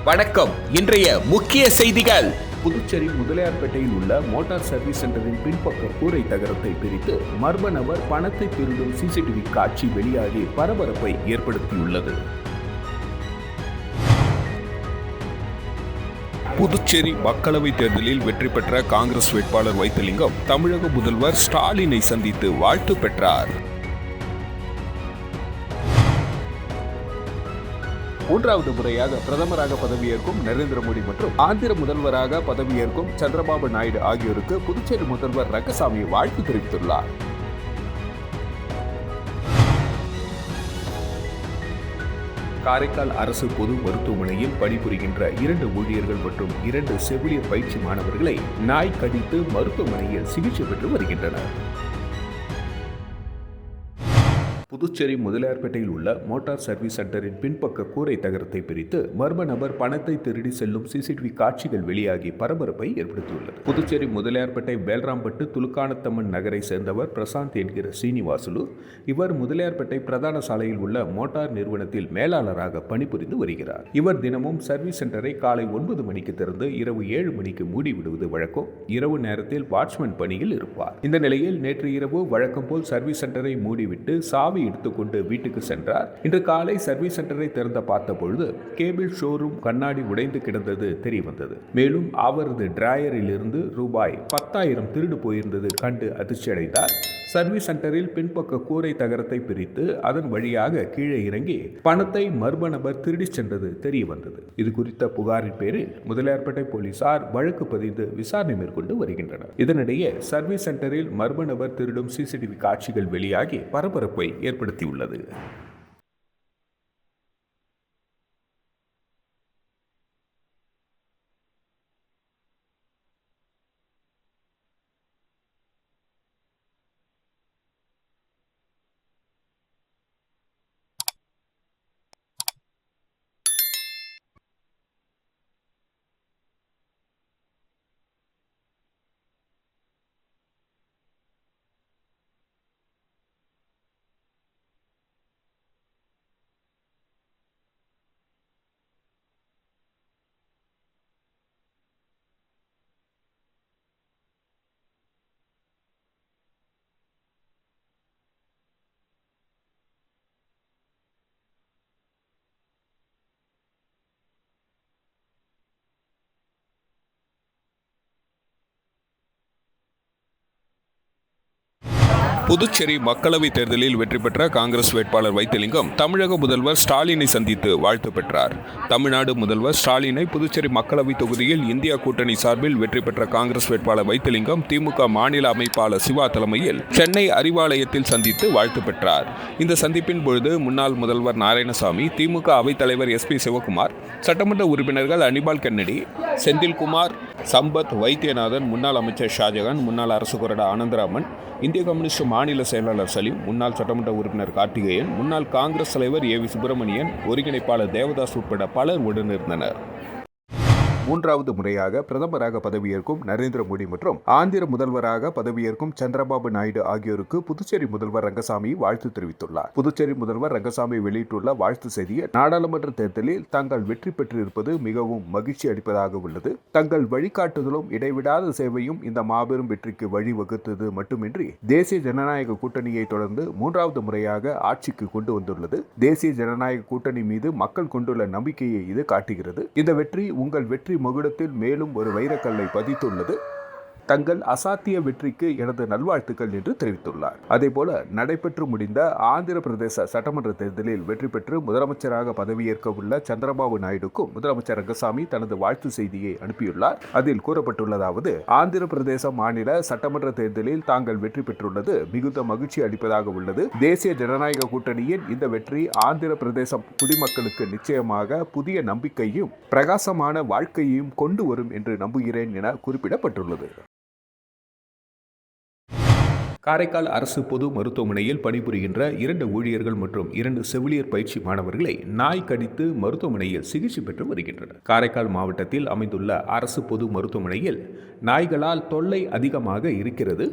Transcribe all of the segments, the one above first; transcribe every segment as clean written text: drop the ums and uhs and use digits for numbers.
வணக்கம். இன்றைய முக்கிய செய்திகள். புதுச்சேரி முதலியார்பேட்டையில் உள்ள மோட்டார் சர்வீஸ் சென்டரின் பின்பக்க கூரை தகரத்தை பிரித்து மர்ம நபர் பணத்தை திருடும் சிசிடிவி காட்சி வெளியாகி பரபரப்பை ஏற்படுத்தியுள்ளது. புதுச்சேரி மக்களவைத் தேர்தலில் வெற்றி பெற்ற காங்கிரஸ் வேட்பாளர் வைத்திலிங்கம் தமிழக முதல்வர் ஸ்டாலினை சந்தித்து வாழ்த்து பெற்றார். மூன்றாவது முறையாக பிரதமராக பதவியேற்கும் நரேந்திர மோடி மற்றும் ஆந்திர முதல்வராக பதவியேற்கும் சந்திரபாபு நாயுடு ஆகியோருக்கு புதுச்சேரி முதல்வர் ரங்கசாமி வாழ்த்து தெரிவித்துள்ளார். காரைக்கால் அரசு பொது மருத்துவமனையில் பணிபுரிகின்ற 2 ஊழியர்கள் மற்றும் 2 செவிலியர் பயிற்சி மாணவர்களை நாய் கடித்து மருத்துவமனையில் சிகிச்சை பெற்று வருகின்றனர். புதுச்சேரி முதலியார்பேட்டையில் உள்ள மோட்டார் சர்வீஸ் சென்டரின் பின்பக்க கூரை தகரத்தை பிரித்து மர்ம நபர் பணத்தை திருடி செல்லும் சிசிடிவி காட்சிகள் வெளியாகி பரபரப்பை ஏற்படுத்தியுள்ளது. புதுச்சேரி முதலியார்பேட்டை வேல்ராம்பட்டு துலுக்கானத்தம்மன் நகரை சேர்ந்தவர் பிரசாந்த் என்கிற சீனிவாசுலு. இவர் முதலியார்பேட்டை பிரதான சாலையில் உள்ள மோட்டார் நிறுவனத்தில் மேலாளராக பணிபுரிந்து வருகிறார். இவர் தினமும் சர்வீஸ் சென்டரை காலை 9 மணிக்கு திறந்து இரவு 7 மணிக்கு மூடிவிடுவது வழக்கம். இரவு நேரத்தில் வாட்ச்மேன் பணியில் இருப்பார். இந்த நிலையில் நேற்று இரவு வழக்கம் போல் சர்வீஸ் சென்டரை மூடிவிட்டு சாவி எடுத்துக்கொண்டு வீட்டுக்கு சென்றார். இன்று காலை சர்வீஸ் சென்டரை திறந்த பார்த்த பொழுது கேபிள் ஷோரூம் கண்ணாடி உடைந்து கிடந்தது தெரிய வந்தது. மேலும் அவரது டிராயரில் இருந்து ரூபாய் 10,000 திருடு போயிருந்தது கண்டு அதிர்ச்சி அடைந்தார். சர்வீஸ் சென்டரில் பின்பக்க கூரை தகரத்தை பிரித்து அதன் வழியாக கீழே இறங்கி பணத்தை மர்ம நபர் திருடி சென்றது தெரிய வந்தது. இது குறித்த புகாரின் பேரில் முதலியார்பேட்டை போலீசார் வழக்கு பதிந்து விசாரணை மேற்கொண்டு வருகின்றனர். இதனிடையே சர்வீஸ் சென்டரில் மர்ம நபர் திருடும் சிசிடிவி காட்சிகள் வெளியாகி பரபரப்பை ஏற்படுத்தியுள்ளது. புதுச்சேரி மக்களவைத் தேர்தலில் வெற்றி பெற்ற காங்கிரஸ் வேட்பாளர் வைத்திலிங்கம் தமிழக முதல்வர் ஸ்டாலினை சந்தித்து வாழ்த்து பெற்றார். தமிழ்நாடு முதல்வர் ஸ்டாலினை புதுச்சேரி மக்களவைத் தொகுதியில் இந்தியா கூட்டணி சார்பில் வெற்றி பெற்ற காங்கிரஸ் வேட்பாளர் வைத்திலிங்கம் திமுக மாநில அமைப்பாளர் சிவா தலைமையில் சென்னை அறிவாலயத்தில் சந்தித்து வாழ்த்து பெற்றார். இந்த சந்திப்பின் பொழுது முன்னாள் முதல்வர் நாராயணசாமி, திமுக அவைத்தலைவர் SP சிவகுமார், சட்டமன்ற உறுப்பினர்கள் அனிபால் கென்னடி, செந்தில்குமார், சம்பத், வைத்தியநாதன், முன்னாள் அமைச்சர் ஷாஜகான், முன்னாள் அரசு கொறடா ஆனந்தராமன், இந்திய கம்யூனிஸ்ட் மாநில செயலாளர் சலீம், முன்னாள் சட்டமன்ற உறுப்பினர் கார்த்திகேயன், முன்னாள் காங்கிரஸ் தலைவர் AV சுப்பிரமணியன், ஒருங்கிணைப்பாளர் தேவதாஸ் உட்பட பலர் உடனிருந்தனர். மூன்றாவது முறையாக பிரதமராக பதவியேற்கும் நரேந்திர மோடி மற்றும் ஆந்திர முதல்வராக பதவியேற்கும் சந்திரபாபு நாயுடு ஆகியோருக்கு புதுச்சேரி முதல்வர் ரங்கசாமி வாழ்த்து தெரிவித்துள்ளார். புதுச்சேரி முதல்வர் ரங்கசாமி வெளியிட்டுள்ள வாழ்த்து செய்தியில், நாடாளுமன்ற தேர்தலில் தாங்கள் வெற்றி பெற்றிருப்பது மிகவும் மகிழ்ச்சி அளிப்பதாக உள்ளது. தங்கள் வழிகாட்டுதலும் இடைவிடாத சேவையும் இந்த மாபெரும் வெற்றிக்கு வழிவகுத்தது மட்டுமின்றி தேசிய ஜனநாயக கூட்டணியை தொடர்ந்து 3வது முறையாக ஆட்சிக்கு கொண்டு வந்துள்ளது. தேசிய ஜனநாயக கூட்டணி மீது மக்கள் கொண்டுள்ள நம்பிக்கையை இது காட்டுகிறது. இந்த வெற்றி உங்கள் வெற்றி மகுடத்தில் மேலும் ஒரு வைரக்கல்லை பதித்துள்ளது. தங்கள் அசாத்திய வெற்றிக்கு எனது நல்வாழ்த்துக்கள் என்று தெரிவித்துள்ளார். அதேபோல நடைபெற்று முடிந்த ஆந்திர பிரதேச சட்டமன்ற தேர்தலில் வெற்றி பெற்று முதலமைச்சராக பதவியேற்க உள்ள சந்திரபாபு நாயுடுக்கும் முதலமைச்சர் ரங்கசாமி தனது வாழ்த்து செய்தியை அனுப்பியுள்ளார். அதில் கூறப்பட்டுள்ளதாவது, ஆந்திர பிரதேச மாநில சட்டமன்ற தேர்தலில் தாங்கள் வெற்றி பெற்றுள்ளது மிகுந்த மகிழ்ச்சி அளிப்பதாக உள்ளது. தேசிய ஜனநாயக கூட்டணியின் இந்த வெற்றி ஆந்திர பிரதேச குடிமக்களுக்கு நிச்சயமாக புதிய நம்பிக்கையும் பிரகாசமான வாழ்க்கையையும் கொண்டு வரும் என்று நம்புகிறேன் என குறிப்பிடப்பட்டுள்ளது. காரைக்கால் அரசு பொது மருத்துவமனையில் பணிபுரிகின்ற 2 ஊழியர்கள் மற்றும் 2 செவிலியர் பயிற்சி மாணவர்களை நாய் கடித்து மருத்துவமனையில் சிகிச்சை பெற்று வருகின்றனர். காரைக்கால் மாவட்டத்தில் அமைந்துள்ள அரசு பொது மருத்துவமனையில் நாய்களால் தொல்லை அதிகமாக இருக்கிறது.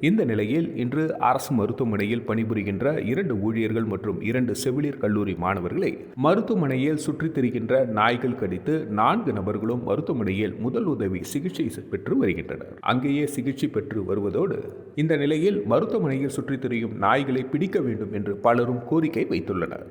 இந்த நிலையில் இன்று அரசு மருத்துவமனையில் பணிபுரிகின்ற 2 ஊழியர்கள் மற்றும் 2 செவிலியர் கல்லூரி மாணவர்களை மருத்துவமனையில் சுற்றித் திரிகின்ற நாய்கள் கடித்து 4 நபர்களும் மருத்துவமனையில் முதல் உதவி சிகிச்சை பெற்று வருகின்றனர். அங்கேயே சிகிச்சை பெற்று வருவதோடு இந்த நிலையில் மருத்துவமனையில் சுற்றித் திரியும் நாய்களை பிடிக்க வேண்டும் என்று பலரும் கோரிக்கை வைத்துள்ளனர்.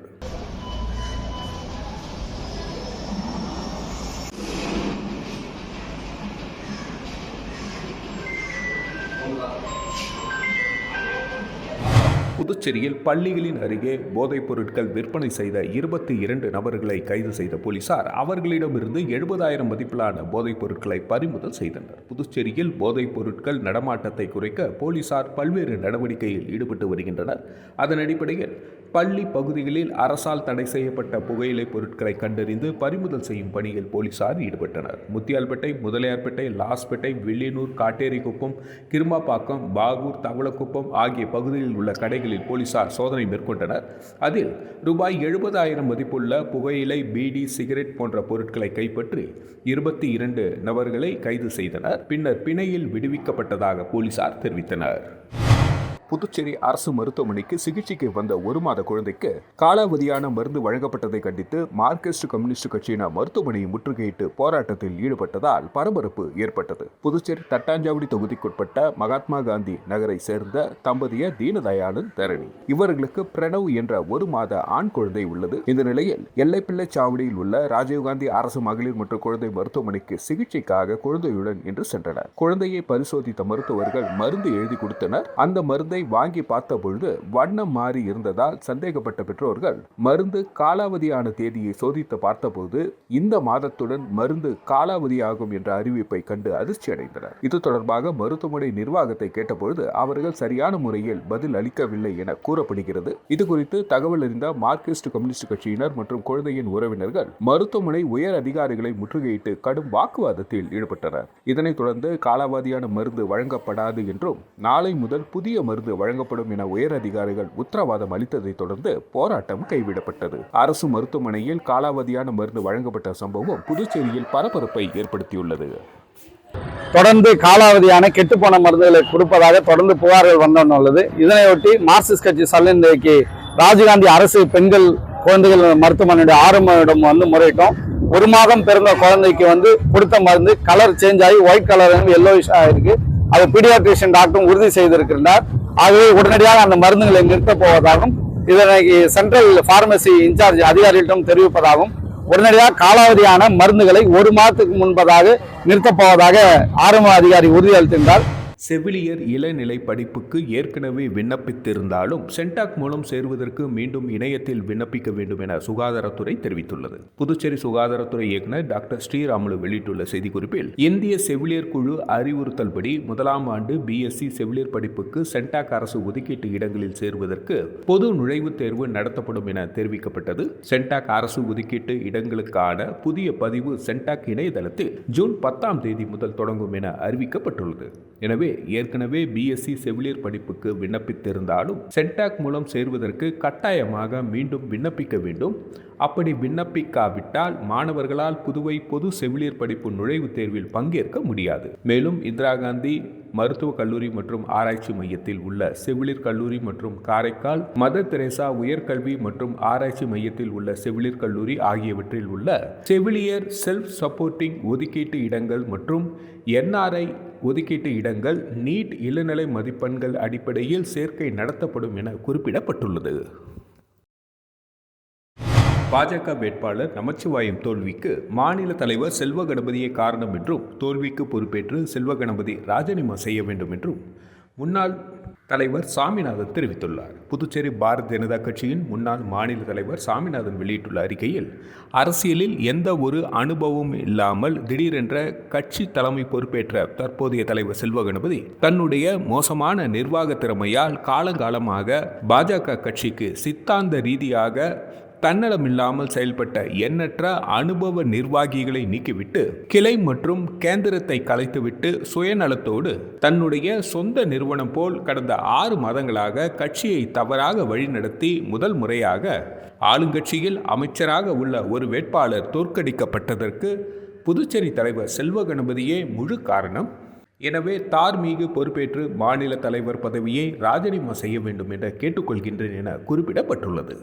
புதுச்சேரியில் பள்ளிகளின் அருகே போதைப் பொருட்கள் விற்பனை செய்த 22 நபர்களை கைது செய்த போலீசார் அவர்களிடமிருந்து 70,000 மதிப்பிலான போதைப் பொருட்களை பறிமுதல் செய்தனர். புதுச்சேரியில் போதைப் பொருட்கள் நடமாட்டத்தை குறைக்க போலீசார் பல்வேறு நடவடிக்கையில் ஈடுபட்டு வருகின்றனர். அதன் அடிப்படையில் பள்ளி பகுதிகளில் அரசால் தடை செய்யப்பட்ட புகையிலை பொருட்களை கண்டறிந்து பறிமுதல் செய்யும் பணியில் போலீசார் ஈடுபட்டனர். முத்தியால்பேட்டை, முதலியார்பேட்டை, லாஸ்பேட்டை, வில்லியனூர், காட்டேரிக்குப்பம், கிருமாப்பாக்கம், பாகூர், தவளக்குப்பம் ஆகிய பகுதிகளில் உள்ள கடைகளில் போலீசார் சோதனை மேற்கொண்டனர். அதில் ரூபாய் 70,000 மதிப்புள்ள புகையிலை, பீடி, சிகரெட் போன்ற பொருட்களை கைப்பற்றி 22 நபர்களை கைது செய்தனர். பின்னர் பிணையில் விடுவிக்கப்பட்டதாக போலீசார் தெரிவித்தனர். புதுச்சேரி அரசு மருத்துவமனைக்கு சிகிச்சைக்கு வந்த 1 மாத குழந்தைக்கு காலாவதியான மருந்து வழங்கப்பட்டதை கண்டித்து மார்க்சிஸ்ட் கம்யூனிஸ்ட் கட்சியினர் மருத்துவமனையை முற்றுகையிட்டு போராட்டத்தில் ஈடுபட்டதால் பரபரப்பு ஏற்பட்டது. புதுச்சேரி தட்டாஞ்சாவடி தொகுதிக்குட்பட்ட மகாத்மா காந்தி நகரை சேர்ந்த தம்பதியர் தீனதயாளன் தரணி. இவர்களுக்கு பிரணவ் என்ற 1 மாத ஆண் குழந்தை உள்ளது. இந்த நிலையில் எல்லைப்பிள்ளை சாவடியில் உள்ள ராஜீவ்காந்தி அரசு மகளிர் மற்றும் குழந்தை மருத்துவமனைக்கு சிகிச்சைக்காக குழந்தையுடன் இன்று சென்றனர். குழந்தையை பரிசோதித்த மருத்துவர்கள் மருந்து எழுதி கொடுத்தனர். அந்த மருந்தை வாங்கி பார்த்த பொழுது வண்ணம் மாறி இருந்ததால் சந்தேகப்பட்ட பெற்றோர்கள் மருந்து காலாவதியான தேதியை சோதித்து பார்த்தபோது இந்த மாதத்துடன் மருந்து காலாவதியாகும் என்ற அறிவிப்பை கண்டு அதிர்ச்சி அடைந்தனர். இது தொடர்பாக மருத்துவமனை நிர்வாகத்தை கேட்டபொழுது அவர்கள் சரியான முறையில் பதில் அளிக்கவில்லை என கூறப்படுகிறது. இது குறித்து தகவல் அறிந்த மார்க்சிஸ்ட் கம்யூனிஸ்ட் கட்சியினர் மற்றும் குழந்தையின் உறவினர்கள் மருத்துவமனை உயர் அதிகாரிகளை முற்றுகையிட்டு கடும் வாக்குவாதத்தில் ஈடுபட்டனர். இதனைத் தொடர்ந்து காலாவதியான மருந்து வழங்கப்படாது என்றும் நாளை முதல் புதிய மருந்து வழங்கப்படும் என உயர் அதிகாரிகள் உத்தரவாதம் அளித்ததை தொடர்ந்து போராட்டம் கைவிடப்பட்டது. அரசு மருத்துவமனையில் காலாவதியான மருந்து வழங்கப்பட்ட சம்பவம் புதுச்சேரியில் பரபரப்பை ஏற்படுத்தியுள்ளது. தொடர்ந்து காலாவதியான கெட்டுப்போன மருந்துகளை கொடுப்பதாக தொடர்ந்து புகார்கள் வந்துள்ளது. இதனையொட்டி மார்க்சிஸ்ட் கட்சி சார்பில் இன்றைக்கு ராஜீவ்காந்தி அரசு பெண்கள் குழந்தைகள் மருத்துவமனையுடைய ஆரம்பிடம் முறையிட்டோம். 1 மாதம் பிறந்த குழந்தைக்கு கொடுத்த மருந்து கலர் சேஞ்ச் ஆகி ஒயிட் கலர் எல்லோயிஷ் ஆயிருக்கு. அது பீடியாட்ரிஷியன் டாக்டரும் உறுதி செய்திருக்கிறார். ஆகவே உடனடியாக அந்த மருந்துகளை நிறுத்தப் போவதாகவும் இதனை சென்ட்ரல் பார்மசி இன்சார்ஜ் அதிகாரிகளிடம் தெரிவிப்பதாகவும் உடனடியாக காலாவதியான மருந்துகளை 1 மாதத்துக்கு முன்பதாக நிறுத்தப் போவதாக ஆரம்ப அதிகாரி உறுதியளித்திருந்தார். செவிலியர் இளநிலை படிப்புக்கு ஏற்கனவே விண்ணப்பித்திருந்தாலும் சென்டாக் மூலம் சேருவதற்கு மீண்டும் இணையத்தில் விண்ணப்பிக்க வேண்டும் என சுகாதாரத்துறை தெரிவித்துள்ளது. புதுச்சேரி சுகாதாரத்துறை இயக்குநர் டாக்டர் ஸ்ரீராமுலு வெளியிட்டுள்ள செய்திக்குறிப்பில் இந்திய செவிலியர் குழு அறிவுறுத்தல்படி 1ஆம் ஆண்டு BSc செவிலியர் படிப்புக்கு சென்டாக் அரசு ஒதுக்கீட்டு இடங்களில் சேருவதற்கு பொது நுழைவுத் தேர்வு நடத்தப்படும் என தெரிவிக்கப்பட்டது. சென்டாக் அரசு ஒதுக்கீட்டு இடங்களுக்கான புதிய பதிவு சென்டாக் இணையதளத்தில் ஜூன் 10ஆம் தேதி முதல் தொடங்கும் என அறிவிக்கப்பட்டுள்ளது. எனவே ஏற்கனவே BSc செவிலியர் படிப்புக்கு விண்ணப்பித்திருந்தாலும் சென்டாக் மூலம் சேர்வதற்கு கட்டாயமாக மீண்டும் விண்ணப்பிக்க வேண்டும். அப்படி விண்ணப்பிக்காவிட்டால் மாணவர்களால் புதுவை பொது செவிலியர் படிப்பு நுழைவுத் தேர்வில் பங்கேற்க முடியாது. மேலும் இந்திரா காந்தி மருத்துவக் கல்லூரி மற்றும் ஆராய்ச்சி மையத்தில் உள்ள செவிலியர் கல்லூரி மற்றும் காரைக்கால் மதர் தெரேசா உயர்கல்வி மற்றும் ஆராய்ச்சி மையத்தில் உள்ள செவிலியர் கல்லூரி ஆகியவற்றில் உள்ள செவிலியர் செல்ஃப் சப்போர்ட்டிங் ஒதுக்கீட்டு இடங்கள் மற்றும் NRI ஒதுக்கீட்டு இடங்கள் நீட் இளநிலை மதிப்பெண்கள் அடிப்படையில் சேர்க்கை நடத்தப்படும் என குறிப்பிடப்பட்டுள்ளது. பாஜக வேட்பாளர் நமச்சிவாயம் தோல்விக்கு மாநில தலைவர் செல்வ கணபதியே காரணம் என்றும் தோல்விக்கு பொறுப்பேற்று செல்வ கணபதி ராஜினாமா செய்ய வேண்டும் என்றும் முன்னாள் தலைவர் சாமிநாதன் தெரிவித்துள்ளார். புதுச்சேரி பாரதிய ஜனதா கட்சியின் முன்னாள் மாநில தலைவர் சாமிநாதன் வெளியிட்டுள்ள அறிக்கையில் அரசியலில் எந்த ஒரு அனுபவமும் இல்லாமல் திடீரென்ற கட்சி தலைமை பொறுப்பேற்ற தற்போதைய தலைவர் செல்வ கணபதி தன்னுடைய மோசமான நிர்வாக திறமையால் காலங்காலமாக பாஜக கட்சிக்கு சித்தாந்த ரீதியாக தன்னலமில்லாமல் செயல்பட்ட எண்ணற்ற அனுபவ நிர்வாகிகளை நீக்கிவிட்டு கிளை மற்றும் கேந்திரத்தை கலைத்துவிட்டு சுயநலத்தோடு தன்னுடைய சொந்த நிறுவனம் போல் கடந்த 6 மாதங்களாக கட்சியை தவறாக வழிநடத்தி முதல் முறையாக ஆளுங்கட்சியில் அமைச்சராக உள்ள ஒரு வேட்பாளர் தோற்கடிக்கப்பட்டதற்கு புதுச்சேரி தலைவர் செல்வ கணபதியே முழு காரணம். எனவே தார்மீக பொறுப்பேற்று மாநில தலைவர் பதவியை ராஜினாமா செய்ய வேண்டும் என கேட்டுக்கொள்கின்றேன் என குறிப்பிடப்பட்டுள்ளது.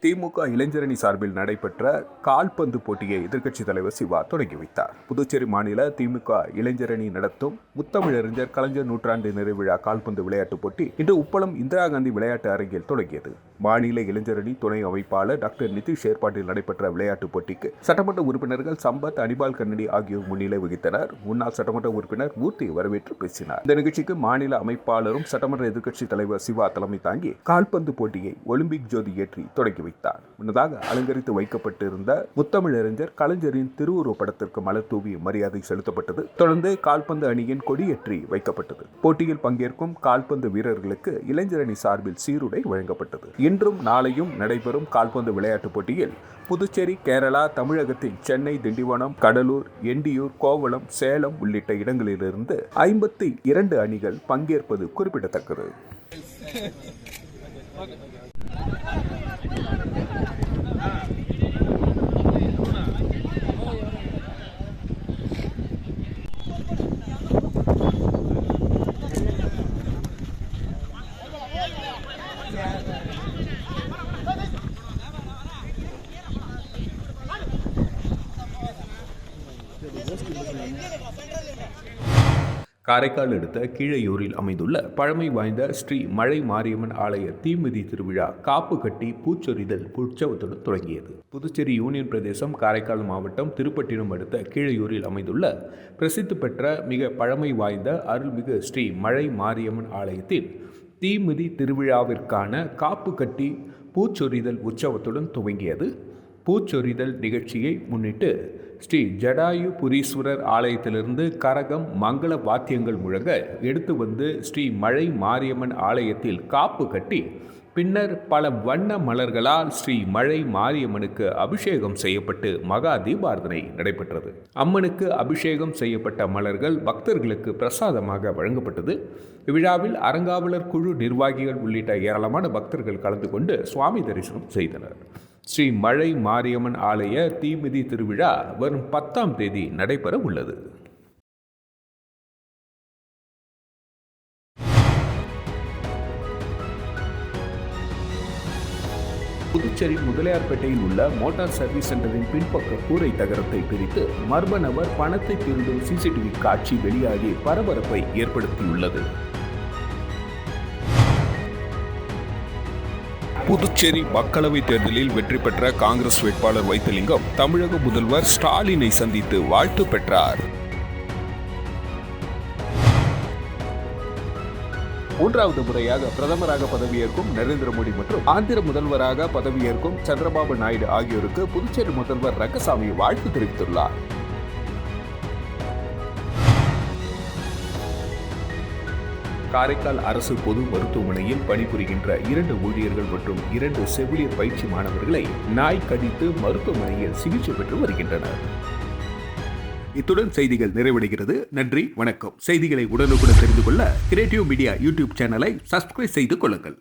திமுக இளைஞரணி சார்பில் நடைபெற்ற கால்பந்து போட்டியை எதிர்க்கட்சித் தலைவர் சிவா தொடங்கி வைத்தார். புதுச்சேரி மாநில திமுக இளைஞரணி நடத்தும் முத்தமிழறிஞர் கலைஞர் நூற்றாண்டு நிறைவிழா கால்பந்து விளையாட்டுப் போட்டி இன்று உப்பளம் இந்திரா காந்தி விளையாட்டு அரங்கில் தொடங்கியது. மாநில இளைஞரணி துணை அமைப்பாளர் டாக்டர் நிதிஷ் ஏற்பாட்டில் நடைபெற்ற விளையாட்டுப் போட்டிக்கு சட்டமன்ற உறுப்பினர்கள் சம்பத், அனிபால் கன்னடி ஆகியோர் முன்னிலை வகித்தனர். முன்னாள் சட்டமன்ற உறுப்பினர் மூர்த்தி வரவேற்று பேசினார். இந்த நிகழ்ச்சிக்கு மாநில அமைப்பாளரும் சட்டமன்ற எதிர்க்கட்சித் தலைவர் சிவா தலைமை தாங்கி கால்பந்து போட்டியை ஒலிம்பிக் ஜோதி ஏற்றி தொடங்கி வைத்தார். முன்னதாக அலங்கரித்து வைக்கப்பட்டிருந்த முத்தமிழறிஞர் கலைஞரின் திருவுருவப் படத்திற்கு மலர் தூவி மரியாதை செலுத்தப்பட்டது. தொடர்ந்து கால்பந்து அணியின் கொடியேற்றி வைக்கப்பட்டது. போட்டியில் பங்கேற்கும் கால்பந்து வீரர்களுக்கு இளைஞரணி சார்பில் சீருடை வழங்கப்பட்டது. இன்றும் நாளையும் நடைபெறும் கால்பந்து விளையாட்டுப் போட்டியில் புதுச்சேரி, கேரளா, தமிழகத்தின் சென்னை, திண்டிவனம், கடலூர், எண்டியூர், கோவளம், சேலம் உள்ளிட்ட இடங்களிலிருந்து 52 அணிகள் பங்கேற்பது குறிப்பிடத்தக்கது. காரைக்கால் அடுத்த கீழையூரில் அமைந்துள்ள பழமை வாய்ந்த ஸ்ரீ மழை மாரியம்மன் ஆலய தீமிதி திருவிழா காப்பு கட்டி பூச்சொரிதல் உற்சவத்துடன் தொடங்கியது. புதுச்சேரி யூனியன் பிரதேசம் காரைக்கால் மாவட்டம் திருப்பட்டினம் அடுத்த கீழையூரில் அமைந்துள்ள பிரசித்தி பெற்ற மிக பழமை வாய்ந்த அருள்மிகு ஸ்ரீ மழை மாரியம்மன் ஆலயத்தில் தீமிதி திருவிழாவிற்கான காப்பு கட்டி பூச்சொரிதல் உற்சவத்துடன் துவங்கியது. பூச்சொரிதல் நிகழ்ச்சியை முன்னிட்டு ஸ்ரீ ஜடாயு புரீஸ்வரர் ஆலயத்திலிருந்து கரகம், மங்கள வாத்தியங்கள் முழங்க எடுத்து வந்து ஸ்ரீ மழை மாரியம்மன் ஆலயத்தில் காப்பு கட்டி பின்னர் பல வண்ண மலர்களால் ஸ்ரீ மழை மாரியம்மனுக்கு அபிஷேகம் செய்யப்பட்டு மகா தீபாராதனை நடைபெற்றது. அம்மனுக்கு அபிஷேகம் செய்யப்பட்ட மலர்கள் பக்தர்களுக்கு பிரசாதமாக வழங்கப்பட்டது. இவ்விழாவில் அறங்காவலர் குழு நிர்வாகிகள் உள்ளிட்ட ஏராளமான பக்தர்கள் கலந்து கொண்டு சுவாமி தரிசனம் செய்தனர். ஸ்ரீ மழை மாரியம்மன் ஆலய தீமிதி திருவிழா வரும் 10ஆம் தேதி நடைபெற உள்ளது. புதுச்சேரி முதலியார்பேட்டையில் உள்ள மோட்டார் சர்வீஸ் சென்டரின் பின்பக்க கூரை தகரத்தை பிரித்து மர்ம நபர் பணத்தை திருடும் சிசிடிவி காட்சி வெளியாகி பரபரப்பை ஏற்படுத்தியுள்ளது. புதுச்சேரி மக்களவைத் தேர்தலில் வெற்றி பெற்ற காங்கிரஸ் வேட்பாளர் வைத்திலிங்கம் தமிழக முதல்வர் ஸ்டாலினை சந்தித்து வாழ்த்து பெற்றார். 3வது முறையாக பிரதமராக பதவியேற்கும் நரேந்திர மோடி மற்றும் ஆந்திர முதல்வராக பதவியேற்கும் சந்திரபாபு நாயுடு ஆகியோருக்கு புதுச்சேரி முதல்வர் ரங்கசாமி வாழ்த்து தெரிவித்துள்ளார். காரைக்கால் அரசு பொது மருத்துவமனையில் பணிபுரிகின்ற 2 ஊழியர்கள் மற்றும் 2 செவிலியர் பயிற்சி மாணவர்களை நாய் கடித்து மருத்துவமனையில் சிகிச்சை பெற்று வருகின்றனர். இத்துடன் செய்திகள் நிறைவடைகிறது. நன்றி, வணக்கம். செய்திகளை உடனுக்குடன் தெரிந்து கொள்ள கிரியேட்டிவ் மீடியா யூடியூப் சேனலை சப்ஸ்கிரைப் செய்து கொள்ளுங்கள்.